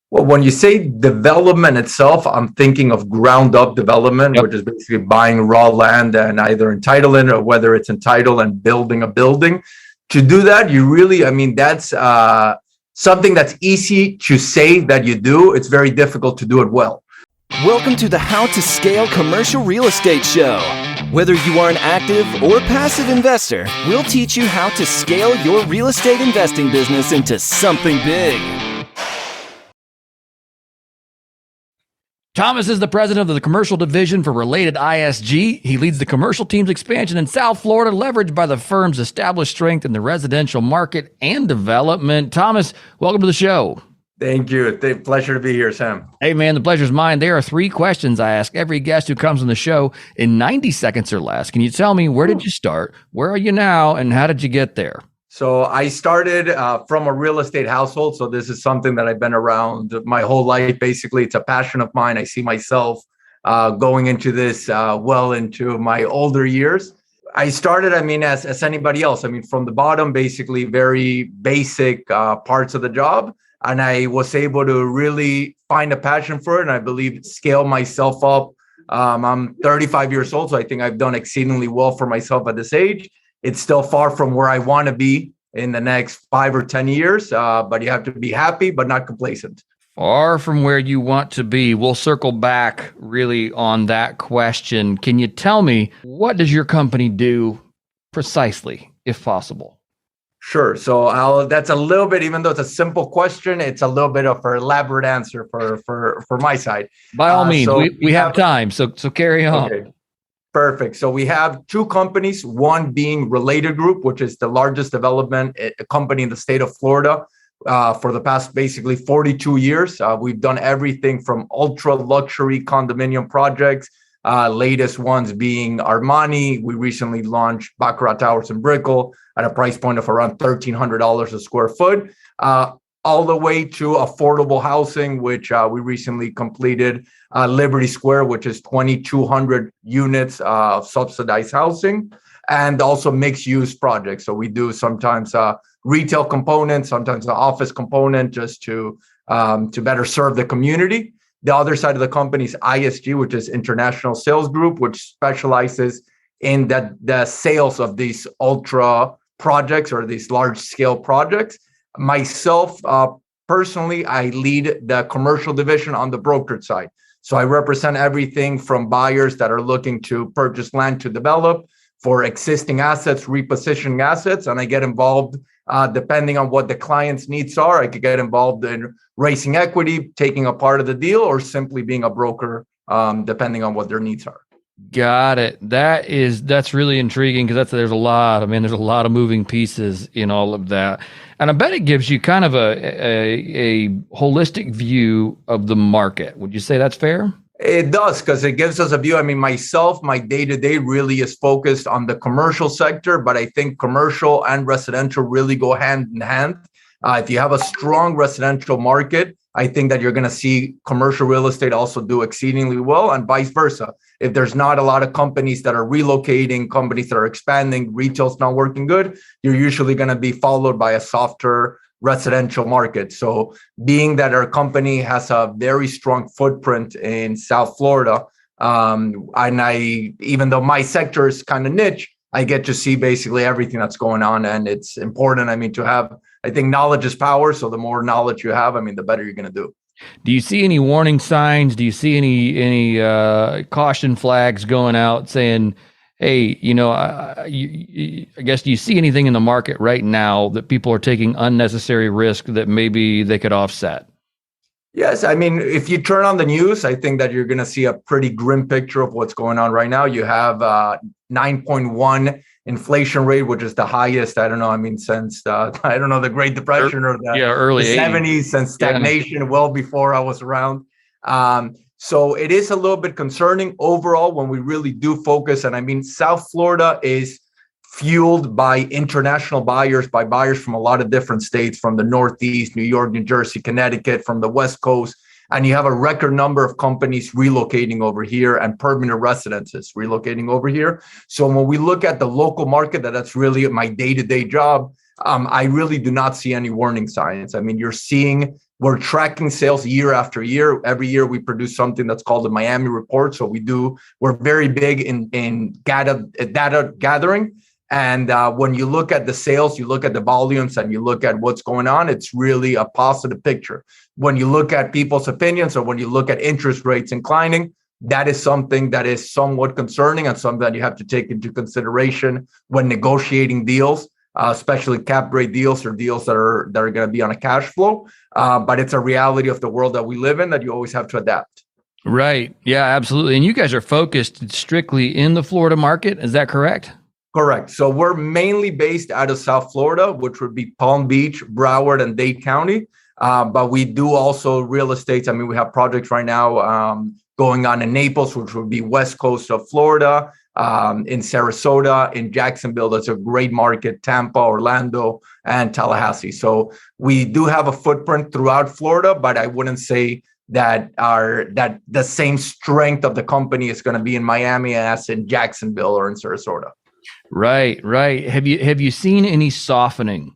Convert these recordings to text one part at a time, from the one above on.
Well, when you say development itself, I'm thinking of ground up development, Yep. which is basically buying raw land and either entitling it or whether it's entitled and building a building. To do that, you really, that's something that's easy to say that you do. It's very difficult to do it well. Welcome to the How to Scale Commercial Real Estate Show. Whether you are an active or passive investor, we'll teach you how to scale your real estate investing business into something big. Tomas is the president of the commercial division for RelatedISG. He leads the commercial team's expansion in South Florida, leveraged by the firm's established strength in the residential market and development. Tomas, welcome to the show. Thank you. Pleasure to be here, Sam. Hey, man, the pleasure's mine. There are 3 questions I ask every guest who comes on the show in 90 seconds or less. Can you tell me, where did you start? Where are you now? And how did you get there? So I started from a real estate household. So this is something that I've been around my whole life. Basically, it's a passion of mine. I see myself going into this well into my older years. I started, as anybody else, from the bottom, basically very basic parts of the job. And I was able to really find a passion for it. And I believe scale myself up. I'm 35 years old, so I think I've done exceedingly well for myself at this age. It's still far from where I want to be in the next 5 or 10 years, but you have to be happy, but not complacent. Far from where you want to be. We'll circle back really on that question. Can you tell me, what does your company do precisely, if possible? Sure. So that's a little bit, even though it's a simple question, it's a little bit of an elaborate answer for my side. By all means, we have time, so carry on. Okay. Perfect. So we have 2 companies, one being Related Group, which is the largest development company in the state of Florida for the past basically 42 years. We've done everything from ultra luxury condominium projects, latest ones being Armani. We recently launched Baccarat Towers in Brickell at a price point of around $1,300 a square foot, all the way to affordable housing, which we recently completed Liberty Square, which is 2,200 units of subsidized housing, and also mixed use projects. So we do sometimes retail components, sometimes the office component, just to better serve the community. The other side of the company is ISG, which is International Sales Group, which specializes in the sales of these ultra projects or these large scale projects. Myself, personally, I lead the commercial division on the brokerage side. So I represent everything from buyers that are looking to purchase land to develop for existing assets, repositioning assets, and I get involved depending on what the client's needs are. I could get involved in raising equity, taking a part of the deal, or simply being a broker, depending on what their needs are. Got it. That's really intriguing because there's a lot of moving pieces in all of that. And I bet it gives you kind of a holistic view of the market. Would you say that's fair? It does, because it gives us a view. Myself, my day-to-day really is focused on the commercial sector, but I think commercial and residential really go hand in hand. If you have a strong residential market, I think that you're going to see commercial real estate also do exceedingly well, and vice versa. If there's not a lot of companies that are relocating, companies that are expanding, retail's not working good, you're usually going to be followed by a softer residential market. So being that our company has a very strong footprint in South Florida, and even though my sector is kind of niche, I get to see basically everything that's going on, and it's important. To have, I think knowledge is power. So the more knowledge you have, the better you're going to do. Do you see any warning signs? Do you see any caution flags going out saying, hey, I guess, do you see anything in the market right now that people are taking unnecessary risk that maybe they could offset? Yes. If you turn on the news, I think that you're going to see a pretty grim picture of what's going on right now. You have 9.1 inflation rate, which is the highest, since the Great Depression or the early the 70s, since stagnation, well before I was around. So it is a little bit concerning overall when we really do focus. And South Florida is fueled by international buyers, by buyers from a lot of different states, from the Northeast, New York, New Jersey, Connecticut, from the West Coast. And you have a record number of companies relocating over here and permanent residences relocating over here. So when we look at the local market, that's really my day-to-day job, I really do not see any warning signs. You're seeing We're tracking sales year after year. Every year we produce something that's called the Miami Report. So we're very big in data gathering. And when you look at the sales, you look at the volumes, and you look at what's going on, it's really a positive picture. When you look at people's opinions, or when you look at interest rates inclining, that is something that is somewhat concerning, and something that you have to take into consideration when negotiating deals, especially cap rate deals or deals that are going to be on a cash flow. But it's a reality of the world that we live in that you always have to adapt. Right. Yeah, absolutely. And you guys are focused strictly in the Florida market. Is that correct? Correct. So we're mainly based out of South Florida, which would be Palm Beach, Broward, and Dade County. But we do also real estate. I mean, we have projects right now going on in Naples, which would be west coast of Florida, in Sarasota, in Jacksonville. That's a great market, Tampa, Orlando, and Tallahassee. So we do have a footprint throughout Florida, but I wouldn't say that the same strength of the company is going to be in Miami as in Jacksonville or in Sarasota. Right, right. Have you seen any softening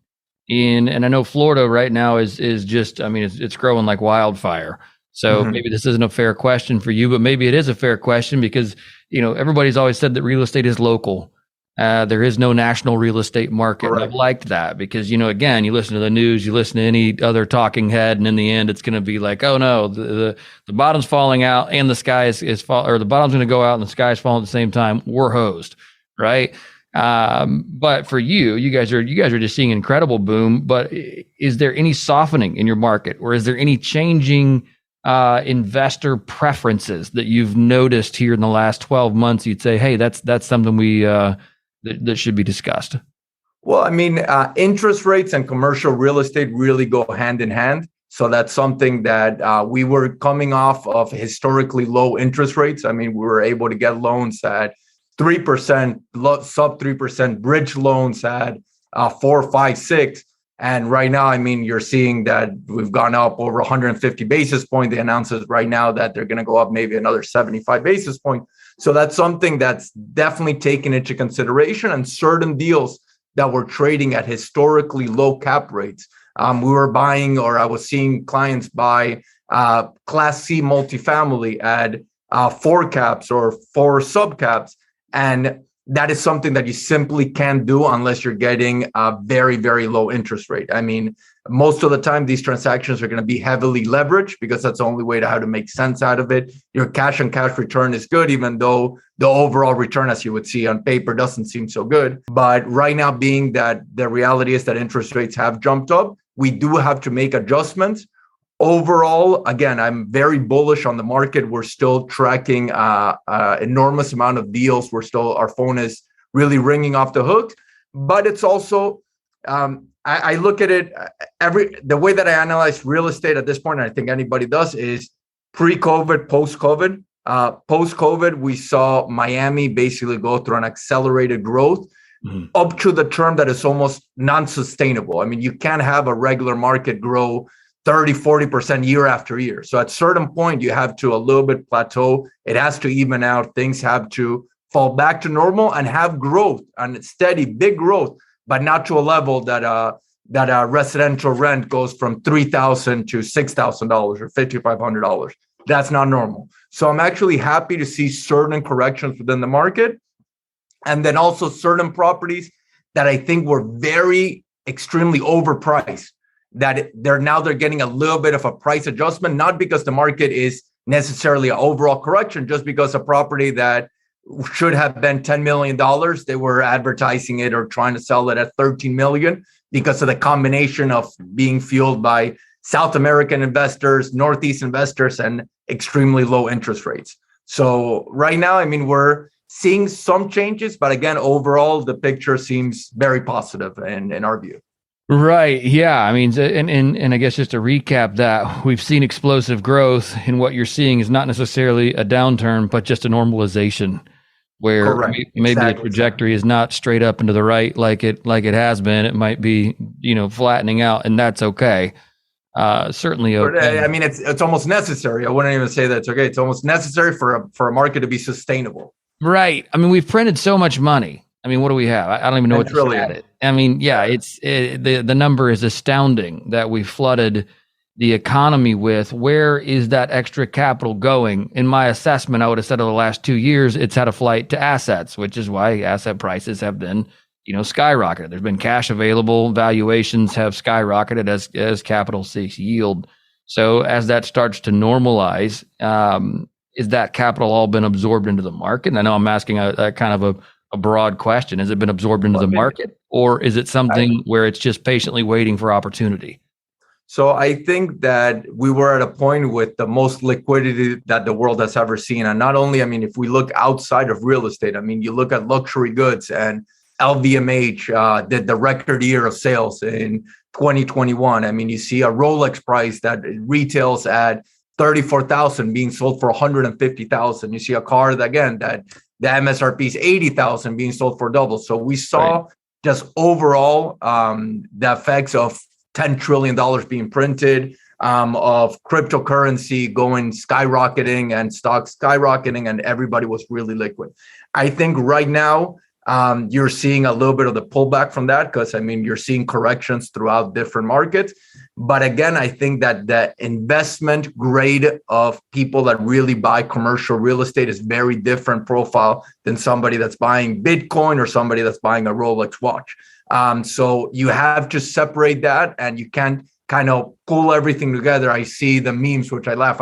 and I know Florida right now is just, I mean, it's growing like wildfire. So maybe this isn't a fair question for you, but maybe it is a fair question because, everybody's always said that real estate is local. There is no national real estate market. And I've liked that because, again, you listen to the news, you listen to any other talking head, and in the end, it's going to be like, oh no, the bottom's falling out and the sky is fall, or the bottom's going to go out and the sky is falling at the same time. We're hosed, right? But for you guys are just seeing incredible boom. But is there any softening in your market, or is there any changing investor preferences that you've noticed here in the last 12 months? You'd say, hey, that's something we that should be discussed. Well, I mean, interest rates and commercial real estate really go hand in hand. So that's something that we were coming off of historically low interest rates. I mean, we were able to get loans at 3%, sub 3%, bridge loans at 4, 5, 6. And right now, I mean, you're seeing that we've gone up over 150 basis points. They announced right now that they're going to go up maybe another 75 basis points. So that's something that's definitely taken into consideration. And certain deals that were trading at historically low cap rates, we were buying, or I was seeing clients buy Class C multifamily at 4 caps or 4 sub caps. And that is something that you simply can't do unless you're getting a very, very low interest rate. I mean, most of the time, these transactions are going to be heavily leveraged because that's the only way to how to make sense out of it. Your cash on cash return is good, even though the overall return, as you would see on paper, doesn't seem so good. But right now, being that the reality is that interest rates have jumped up, we do have to make adjustments. Overall, again, I'm very bullish on the market. We're still tracking enormous amount of deals. Our phone is really ringing off the hook. But it's also, I look at it, the way that I analyze real estate at this point, and I think anybody does, is pre-COVID, post-COVID. Post-COVID, we saw Miami basically go through an accelerated growth up to the term that is almost non-sustainable. I mean, you can't have a regular market grow 30, 40% year after year. So at a certain point, you have to a little bit plateau. It has to even out. Things have to fall back to normal and have growth and steady, big growth, but not to a level that a residential rent goes from $3,000 to $6,000 or $5,500. That's not normal. So I'm actually happy to see certain corrections within the market. And then also certain properties that I think were very extremely overpriced, that they're getting a little bit of a price adjustment, not because the market is necessarily an overall correction, just because a property that should have been $10 million, they were advertising it or trying to sell it at $13 million because of the combination of being fueled by South American investors, Northeast investors, and extremely low interest rates. So right now, I mean, we're seeing some changes, but again, overall, the picture seems very positive in our view. Right. Yeah. I mean, and I guess just to recap that, we've seen explosive growth, and what you're seeing is not necessarily a downturn, but just a normalization where maybe the trajectory is not straight up and to the right like it has been. It might be, flattening out, and that's okay. Certainly okay. I mean, it's almost necessary. I wouldn't even say that it's okay. It's almost necessary for a market to be sustainable. Right. I mean, we've printed so much money. I mean, what do we have? I don't even know what to say at it. I mean, yeah, the number is astounding that we flooded the economy with, where is that extra capital going? In my assessment, I would have said over the last 2 years, it's had a flight to assets, which is why asset prices have been, skyrocketed. There's been cash available, valuations have skyrocketed as capital seeks yield. So as that starts to normalize, is that capital all been absorbed into the market? And I know I'm asking a kind of a broad question. Has it been absorbed into the market, or is it something where it's just patiently waiting for opportunity? So I think that we were at a point with the most liquidity that the world has ever seen. And not only, if we look outside of real estate, you look at luxury goods, and LVMH did the record year of sales in 2021. You see a Rolex price that retails at $34,000 being sold for $150,000. You see a car that the MSRP is $80,000 being sold for double. So we saw just overall the effects of $10 trillion being printed, of cryptocurrency going skyrocketing and stocks skyrocketing, and everybody was really liquid. I think right now you're seeing a little bit of the pullback from that because, you're seeing corrections throughout different markets. But again, I think that the investment grade of people that really buy commercial real estate is very different profile than somebody that's buying Bitcoin or somebody that's buying a Rolex watch. So you have to separate that, and you can't kind of pull everything together. I see the memes, which I laugh.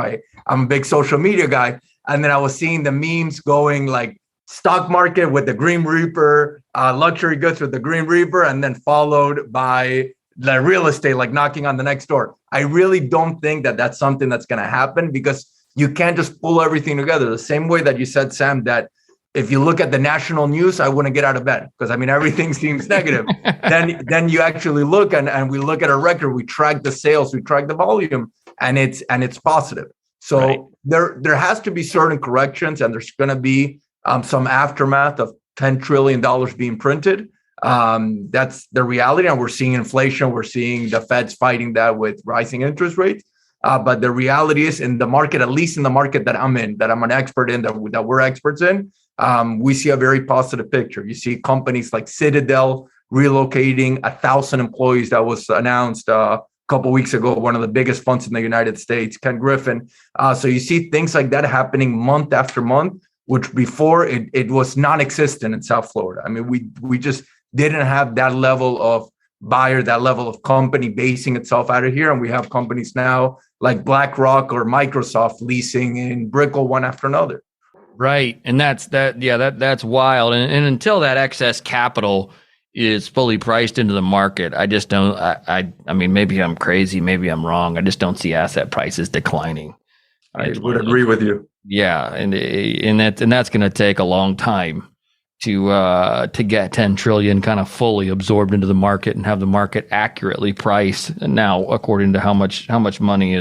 I'm a big social media guy. And then I was seeing the memes going like stock market with the Green Reaper, luxury goods with the Green Reaper, and then followed by the real estate, like knocking on the next door. I really don't think that that's something that's going to happen, because you can't just pull everything together. The same way that you said, Sam, that if you look at the national news, I wouldn't get out of bed because everything seems negative. Then you actually look and we look at a record, we track the sales, we track the volume, and it's positive. So there has to be certain corrections, and there's going to be some aftermath of $10 trillion being printed. That's the reality. And we're seeing inflation. We're seeing the Fed's fighting that with rising interest rates. But the reality is, in the market, at least in the market that I'm in, that I'm an expert in, that we're experts in, we see a very positive picture. You see companies like Citadel relocating 1,000 employees. That was announced a couple of weeks ago, one of the biggest funds in the United States, Ken Griffin. So you see things like that happening month after month, which before it was non-existent in South Florida. We just didn't have that level of buyer, that level of company basing itself out of here. And we have companies now like BlackRock or Microsoft leasing in Brickell one after another. Right. And that's wild. And until that excess capital is fully priced into the market, I just don't, maybe I'm crazy, maybe I'm wrong. I just don't see asset prices declining. I would agree with you. Yeah. And that's going to take a long time to get 10 trillion kind of fully absorbed into the market and have the market accurately price now according to how much money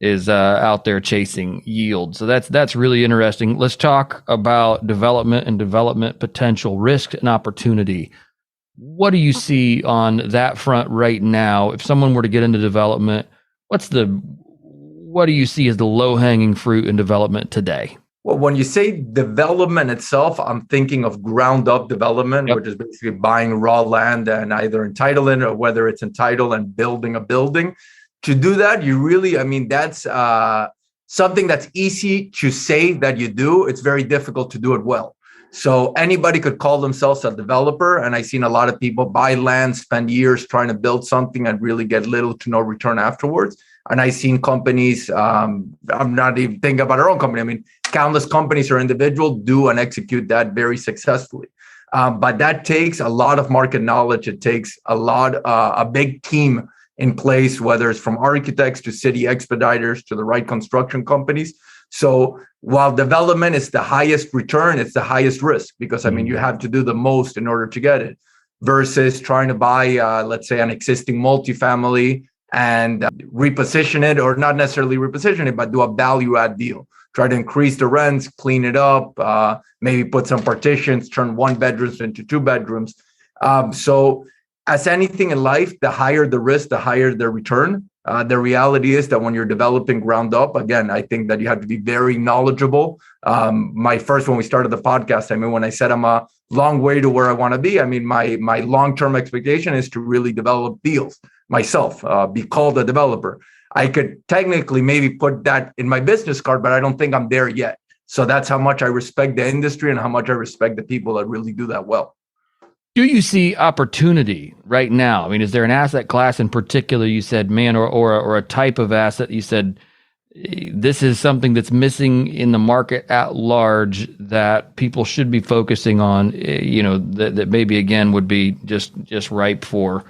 is out there chasing yield. So that's really interesting. Let's talk about development and development potential, risk and opportunity. What do you see on that front right now? If someone were to get into development, what do you see as the low-hanging fruit in development today? Well, when you say development itself, I'm thinking of ground up development, which is basically buying raw land and either entitling it, or whether it's entitled and building a building. To do that, you really, that's something that's easy to say that you do. It's very difficult to do it well. So anybody could call themselves a developer. And I've seen a lot of people buy land, spend years trying to build something and really get little to no return afterwards. And I've seen companies, I'm not even thinking about our own company. Countless companies or individuals do and execute that very successfully. But that takes a lot of market knowledge. It takes a big team in place, whether it's from architects to city expediters to the right construction companies. So while development is the highest return, it's the highest risk because, you have to do the most in order to get it versus trying to buy, let's say, an existing multifamily and reposition it, or not necessarily reposition it, but do a value add deal. Try to increase the rents, clean it up, maybe put some partitions, turn 1 bedrooms into 2 bedrooms. So as anything in life, the higher the risk, the higher the return. The reality is that when you're developing ground up, again, I think that you have to be very knowledgeable. When we started the podcast, when I said I'm a long way to where I want to be, my long-term expectation is to really develop deals myself, be called a developer. I could technically maybe put that in my business card, but I don't think I'm there yet. So that's how much I respect the industry and how much I respect the people that really do that well. Do you see opportunity right now? I mean, is there an asset class in particular you said, man, or a type of asset you said, this is something that's missing in the market at large that people should be focusing on, that maybe again would be just ripe for,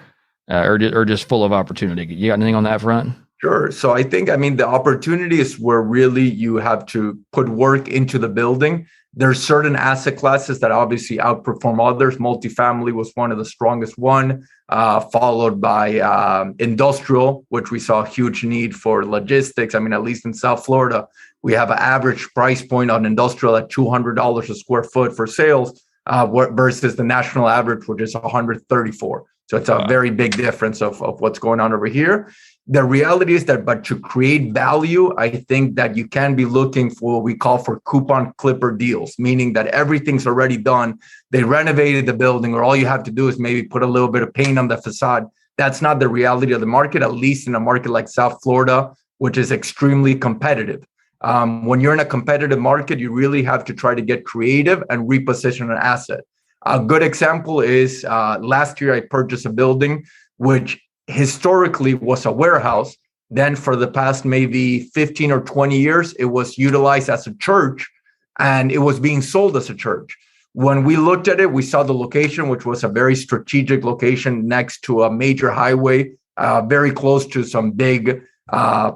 or just full of opportunity? You got anything on that front? Sure. So I think, the opportunity is where really you have to put work into the building. There's certain asset classes that obviously outperform others. Multifamily was one of the strongest one, followed by industrial, which we saw a huge need for logistics. At least in South Florida, we have an average price point on industrial at $200 a square foot for sales versus the national average, which is $134. So it's a very big difference of what's going on over here. The reality is that, but to create value, I think that you can be looking for what we call for coupon clipper deals, meaning that everything's already done. They renovated the building, or all you have to do is maybe put a little bit of paint on the facade. That's not the reality of the market, at least in a market like South Florida, which is extremely competitive. When you're in a competitive market, you really have to try to get creative and reposition an asset. A good example is last year I purchased a building which historically was a warehouse. Then for the past maybe 15 or 20 years, it was utilized as a church and it was being sold as a church. When we looked at it, we saw the location, which was a very strategic location next to a major highway, very close to some big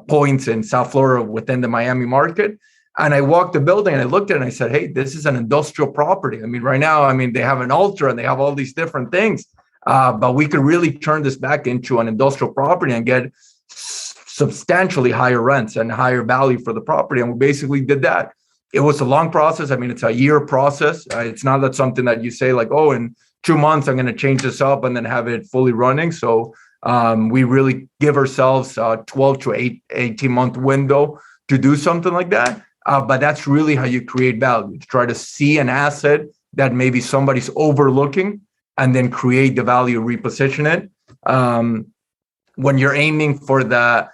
points in South Florida within the Miami market. And I walked the building and I looked at it and I said, hey, this is an industrial property. Right now, they have an altar and they have all these different things. But we could really turn this back into an industrial property and get substantially higher rents and higher value for the property. And we basically did that. It was a long process. It's a year process. It's not that something that you say like, oh, in 2 months, I'm going to change this up and then have it fully running. So we really give ourselves a 12 to 18 month window to do something like that. But that's really how you create value, to try to see an asset that maybe somebody's overlooking and then create the value, reposition it. When you're aiming for the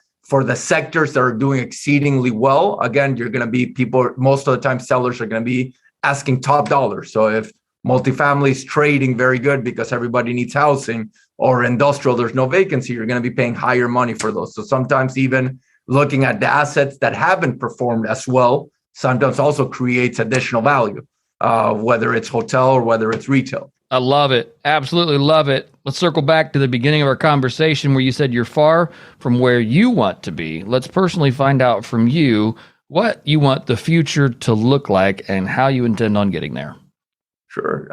sectors that are doing exceedingly well, again, you're going to be people, most of the time sellers are going to be asking top dollar. So if multifamily is trading very good because everybody needs housing, or industrial, there's no vacancy, you're going to be paying higher money for those. So sometimes even looking at the assets that haven't performed as well, sometimes also creates additional value, whether it's hotel or whether it's retail. I love it. Absolutely love it. Let's circle back to the beginning of our conversation where you said you're far from where you want to be. Let's personally find out from you what you want the future to look like and how you intend on getting there. Sure.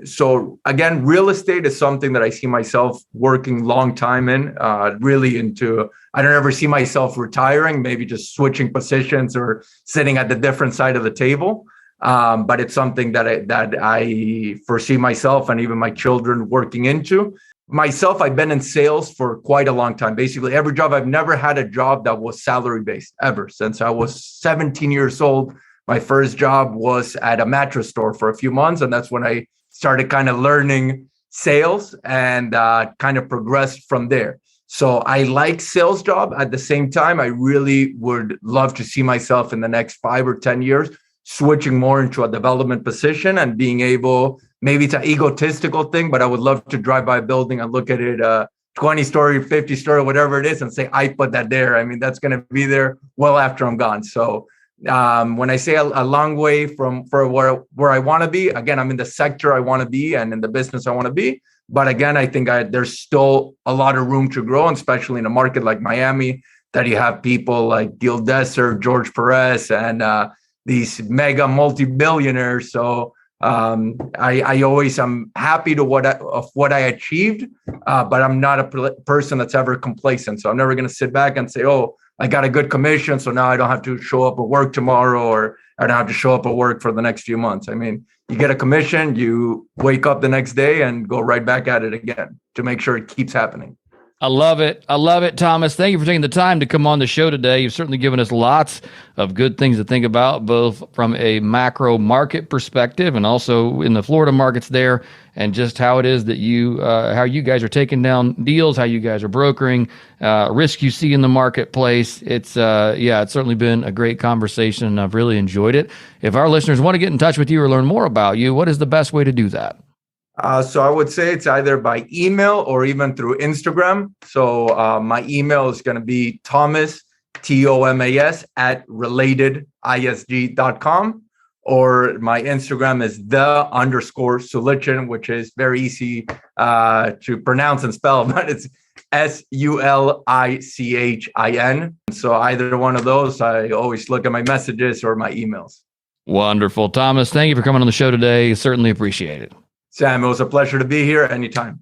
So again, real estate is something that I see myself working long time in, really into, I don't ever see myself retiring, maybe just switching positions or sitting at the different side of the table. But it's something that I foresee myself and even my children working into. Myself, I've been in sales for quite a long time. Basically, every job, I've never had a job that was salary-based ever. Since I was 17 years old, my first job was at a mattress store for a few months. And that's when I started kind of learning sales and kind of progressed from there. So I like sales job. At the same time, I really would love to see myself in the next 5 or 10 years switching more into a development position and being able, maybe it's an egotistical thing, but I would love to drive by a building and look at it 20-story, 50-story, whatever it is, and say, I put that there. That's going to be there well after I'm gone. So when I say a long way from where I want to be, again, I'm in the sector I want to be and in the business I want to be. But again, I think there's still a lot of room to grow, and especially in a market like Miami, that you have people like Gil Desser, George Perez, and these mega multi-billionaires. So I always am happy to what I achieved, but I'm not a person that's ever complacent. So I'm never going to sit back and say, oh, I got a good commission, so now I don't have to show up at work tomorrow, or I don't have to show up at work for the next few months. You get a commission, you wake up the next day and go right back at it again to make sure it keeps happening. I love it. I love it, Thomas. Thank you for taking the time to come on the show today. You've certainly given us lots of good things to think about, both from a macro market perspective and also in the Florida markets there, and just how it is that how you guys are taking down deals, how you guys are brokering, risk you see in the marketplace. It's certainly been a great conversation, and I've really enjoyed it. If our listeners want to get in touch with you or learn more about you, what is the best way to do that? So I would say it's either by email or even through Instagram. So my email is going to be Tomas, Tomas, at RelatedISG.com, or my Instagram is _Sulichin, which is very easy to pronounce and spell, but it's Sulichin. So either one of those, I always look at my messages or my emails. Wonderful. Thomas, thank you for coming on the show today. Certainly appreciate it. Sam, it was a pleasure to be here anytime.